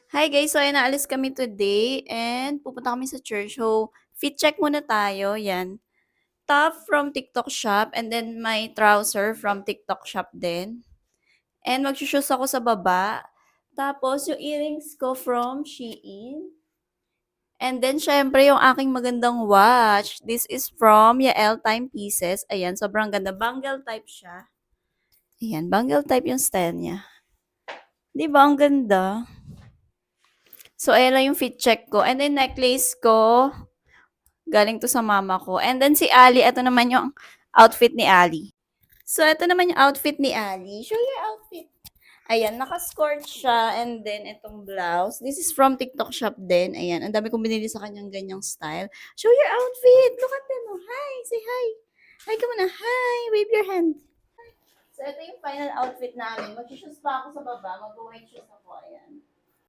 Hi guys! So, ayan naalis kami today and pupunta kami sa church. So, fit check muna tayo, yan. Top from TikTok shop and then my trouser from TikTok shop din. And magso-shoes ako sa baba. Tapos, yung earrings ko from Shein. And then, syempre, yung aking magandang watch. This is from Yael Timepieces. Ayan, sobrang ganda. Bangle type siya. Ayan, bangle type yung style niya. Di ba? Ang ganda. So, ayan lang yung fit check ko. And then, necklace ko. Galing to sa mama ko. And then si Ali, ito naman yung outfit ni Ali. So, ito naman yung outfit ni Ali. Show your outfit. Ayan, naka-skirt siya. And then, itong blouse. This is from TikTok shop din. Ayan, ang dami kong binili sa kanyang ganyang style. Show your outfit. Look at them. Oh, hi. Say hi. Hi ka muna. Hi. Wave your hand. So, ito yung final outfit namin. Mag-shoes pa ako sa baba. Mag-white shoes ako. Ayan.